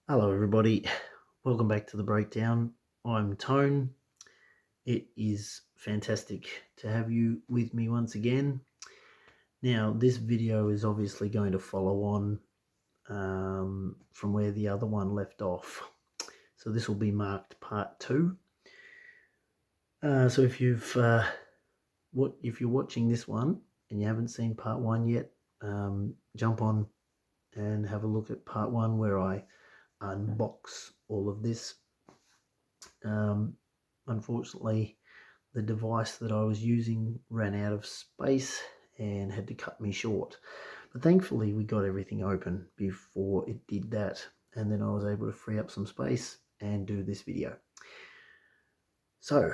Hello everybody, welcome back to the breakdown. I'm Tone. It is fantastic to have you with me once again. Now this video is obviously going to follow on from where the other one left off. So this will be marked part 2. So if you're watching this one and you haven't seen part 1 yet, jump on and have a look at part 1 where I unbox all of this. Unfortunately, the device that I was using ran out of space and had to cut me short. But thankfully, we got everything open before it did that, and then I was able to free up some space and do this video. So,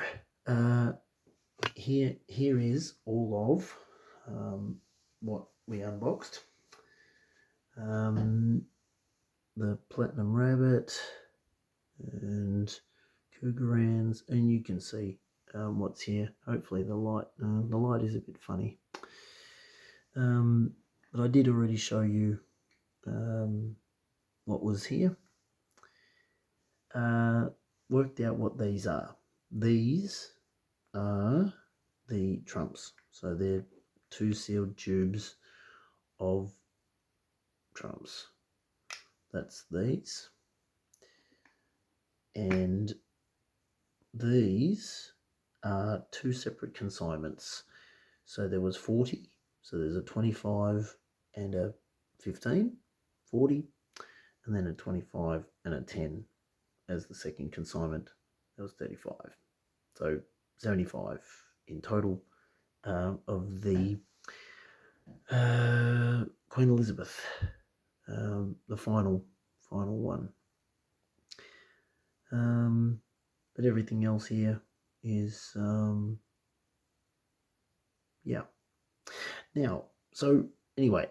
here is all of what we unboxed. The Platinum Rabbit and Cougarans, and you can see what's here. Hopefully the light is a bit funny, but I did already show you what was here. Worked out what these are. These are the trumps, so they're 2 sealed tubes of trumps. That's these, and these are 2 separate consignments. So there was 40, so there's a 25 and a 15, 40, and then a 25 and a 10 as the second consignment. That was 35. So 75 in total of the Queen Elizabeth, the final one. But everything else here is yeah. Now, so anyway,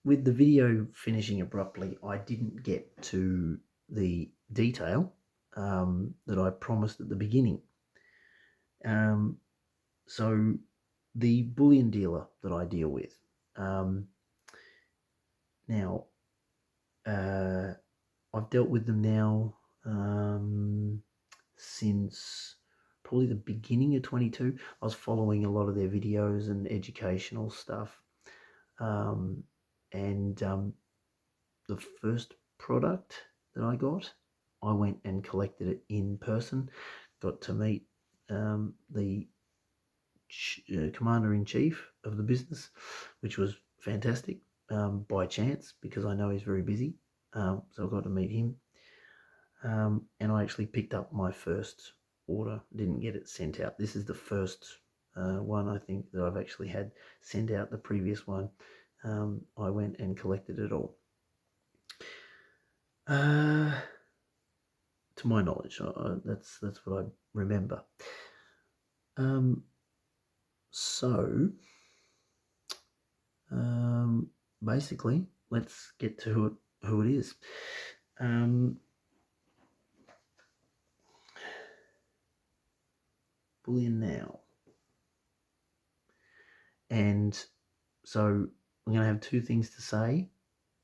with the video finishing abruptly, I didn't get to the detail that I promised at the beginning. So the bullion dealer that I deal with, now I've dealt with them now since probably the beginning of 22. I was following a lot of their videos and educational stuff. The first product that I got, I went and collected it in person. Got to meet the commander-in-chief of the business, which was fantastic, by chance, because I know he's very busy. So I got to meet him. And I actually picked up my first order, didn't get it sent out. This is the first one, I think, that I've actually had sent out. The previous one, I went and collected it all. To my knowledge, that's what I remember. So basically, let's get to who it is. Bullion now. And so I'm going to have 2 things to say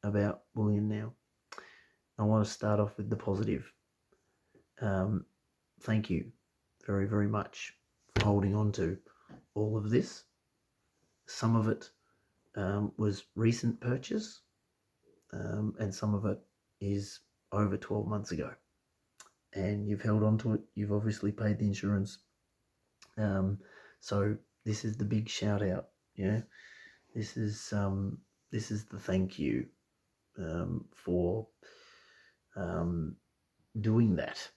about Bullion now. I want to start off with the positive. Thank you very, very much for holding on to all of this. Some of it was recent purchase, and some of it is over 12 months ago. And you've held on to it. You've obviously paid the insurance. So this is the big shout out. Yeah, this is the thank you for doing that.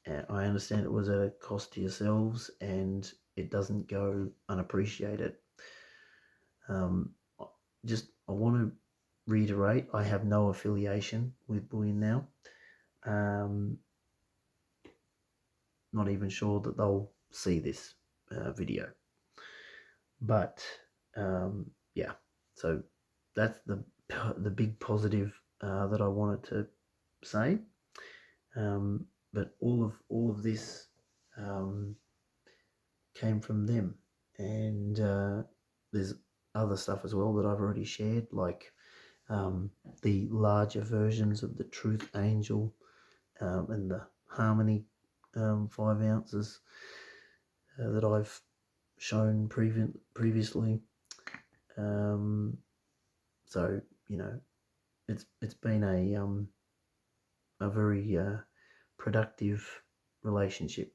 I understand it was at a cost to yourselves, and it doesn't go unappreciated. I want to reiterate, I have no affiliation with Bullion now. Not even sure that they'll see this video. But yeah, so that's the big positive that I wanted to say. But all of this came from them, and there's other stuff as well that I've already shared, like the larger versions of the Truth Angel and the Harmony 5 ounces that I've shown previously. So it's been a very productive relationship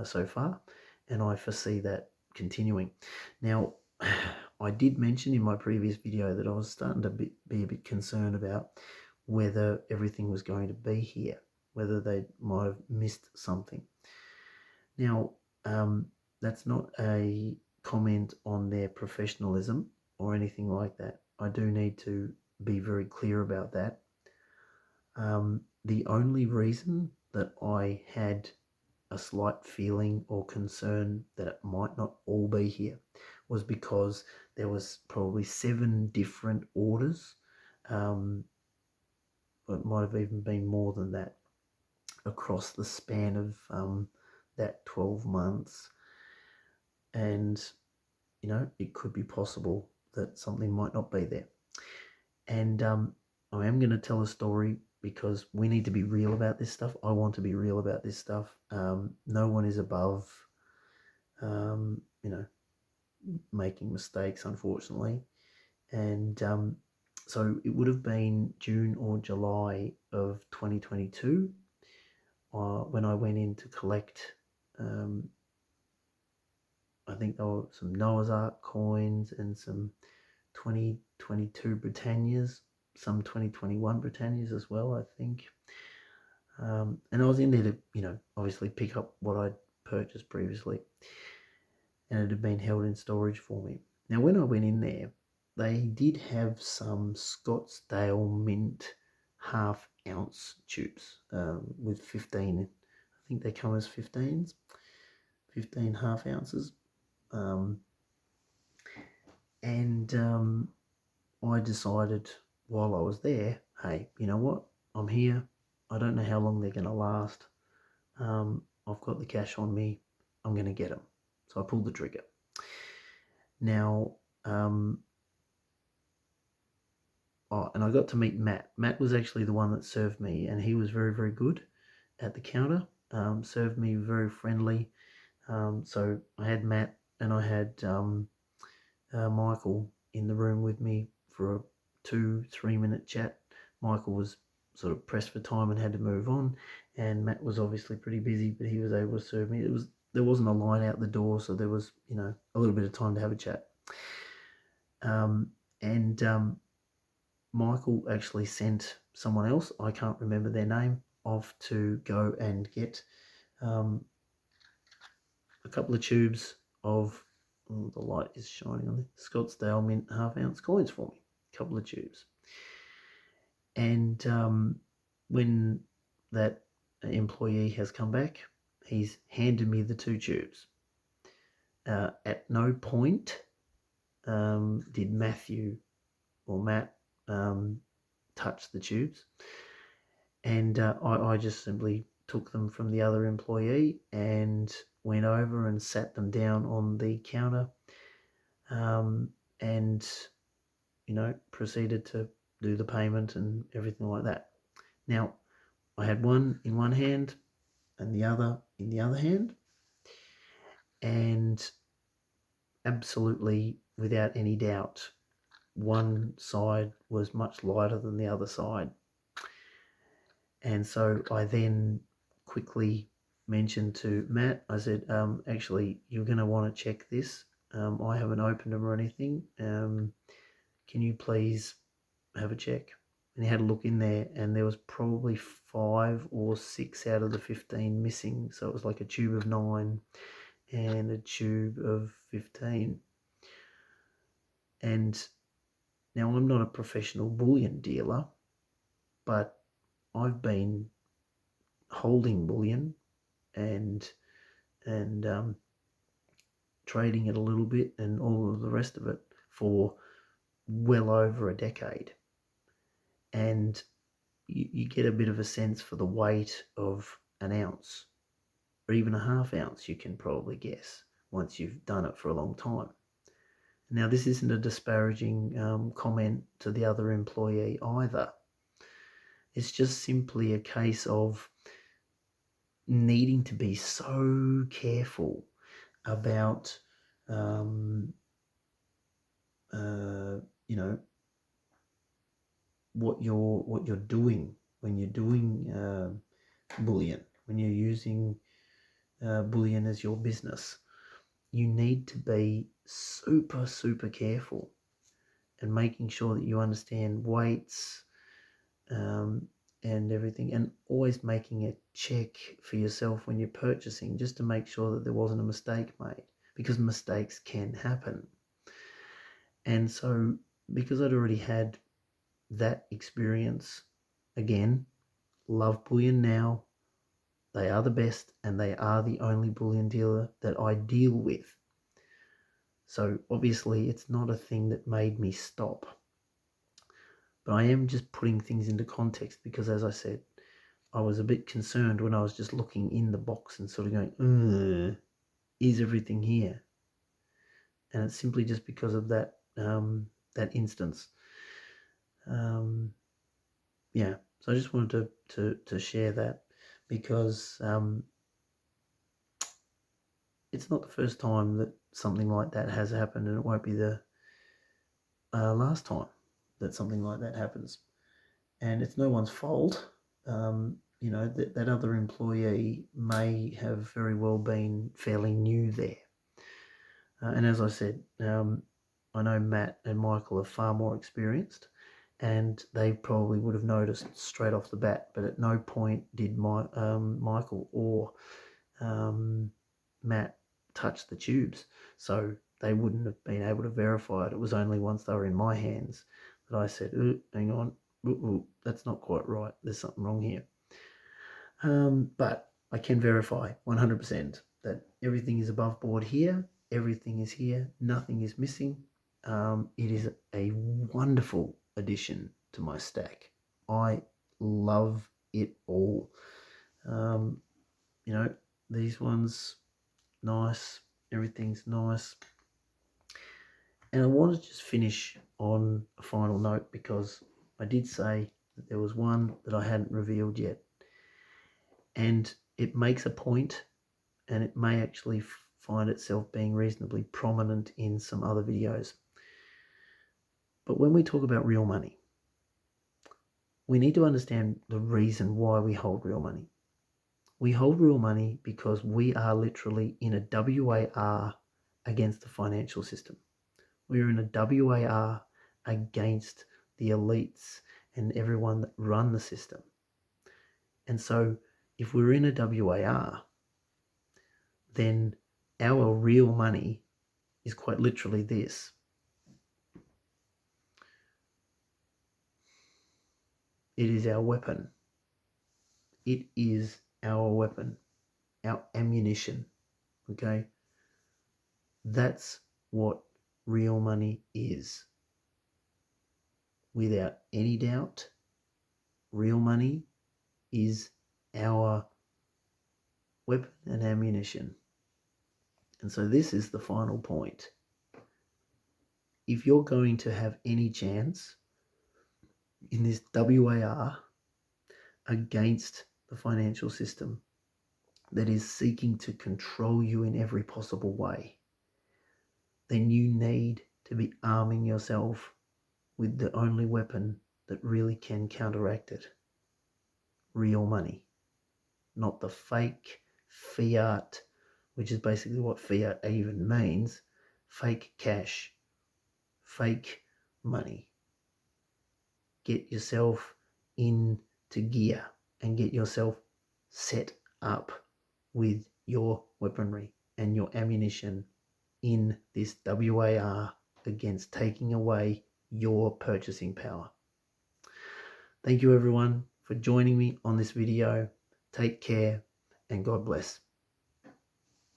so far, and I foresee that continuing. Now, I did mention in my previous video that I was starting to be a bit concerned about whether everything was going to be here, whether they might have missed something. Now, that's not a comment on their professionalism or anything like that. I do need to be very clear about that. The only reason that I had a slight feeling or concern that it might not all be here was because there was probably 7 different orders. It might have even been more than that across the span of that 12 months. And, it could be possible that something might not be there. And I am going to tell a story because we need to be real about this stuff. I want to be real about this stuff. No one is above, making mistakes, unfortunately. And so it would have been June or July of 2022 when I went in to collect, I think there were some Noah's Ark coins and some 2022 Britannias, some 2021 Britannias as well, I think. And I was in there to, obviously pick up what I'd purchased previously, and it had been held in storage for me. Now, when I went in there, they did have some Scottsdale Mint half-ounce tubes with 15. I think they come as 15s, 15 half ounces. I decided while I was there, hey, you know what? I'm here. I don't know how long they're going to last. I've got the cash on me. I'm going to get them. So I pulled the trigger. Now, and I got to meet Matt. Matt was actually the one that served me, and he was very, very good at the counter. Served me very friendly. So I had Matt and I had Michael in the room with me for a 2-3 minute chat. Michael was sort of pressed for time and had to move on, and Matt was obviously pretty busy, but he was able to serve me. There wasn't a line out the door, so there was a little bit of time to have a chat. Michael actually sent someone else, I can't remember their name, off to go and get a couple of tubes of, the light is shining on the Scottsdale Mint half-ounce coins for me, a couple of tubes. And when that employee has come back, he's handed me the 2 tubes. At no point did Matthew or Matt touch the tubes, and I just simply took them from the other employee and went over and sat them down on the counter, and proceeded to do the payment and everything like that. Now, I had one in one hand and the other in the other hand, and absolutely without any doubt, one side was much lighter than the other side. And so I then quickly mentioned to Matt, I said, actually, you're going to want to check this. I haven't opened them or anything. Can you please have a check? And he had a look in there, and there was probably 5 or 6 out of the 15 missing. So it was like a tube of 9 and a tube of 15. And now I'm not a professional bullion dealer, but I've been holding bullion and trading it a little bit and all of the rest of it for well over a decade. And you get a bit of a sense for the weight of an ounce, or even a half ounce, you can probably guess, once you've done it for a long time. Now, this isn't a disparaging comment to the other employee either. It's just simply a case of needing to be so careful about, what you're doing when you're doing Bullion, when you're using Bullion as your business. You need to be super careful and making sure that you understand weights and everything, and always making a check for yourself when you're purchasing, just to make sure that there wasn't a mistake made, because mistakes can happen. And so, because I'd already had that experience, again, love Bullion now. They are the best, and they are the only bullion dealer that I deal with. So obviously it's not a thing that made me stop. But I am just putting things into context because, as I said, I was a bit concerned when I was just looking in the box and sort of going, is everything here? And it's simply just because of that that instance. Yeah, so I just wanted to share that, because it's not the first time that something like that has happened, and it won't be the last time that something like that happens. And it's no one's fault. That other employee may have very well been fairly new there. And as I said, I know Matt and Michael are far more experienced, and they probably would have noticed straight off the bat, but at no point did Michael or Matt touch the tubes. So they wouldn't have been able to verify it. It was only once they were in my hands that I said, hang on, that's not quite right. There's something wrong here. But I can verify 100% that everything is above board here. Everything is here. Nothing is missing. It is a wonderful addition to my stack. I love it all. These ones, nice. Everything's nice. And I want to just finish on a final note, because I did say that there was one that I hadn't revealed yet. And it makes a point, and it may actually find itself being reasonably prominent in some other videos. But when we talk about real money, we need to understand the reason why we hold real money. We hold real money because we are literally in a WAR against the financial system. We are in a WAR against the elites and everyone that run the system. And so if we're in a WAR, then our real money is quite literally this. It is our weapon. It is our weapon, our ammunition, okay? That's what real money is. Without any doubt, real money is our weapon and ammunition. And so this is the final point. If you're going to have any chance in this WAR against the financial system that is seeking to control you in every possible way, then you need to be arming yourself with the only weapon that really can counteract it. Real money. Not the fake fiat, which is basically what fiat even means. Fake cash. Fake money. Get yourself into gear and get yourself set up with your weaponry and your ammunition in this WAR against taking away your purchasing power. Thank you everyone for joining me on this video. Take care and God bless.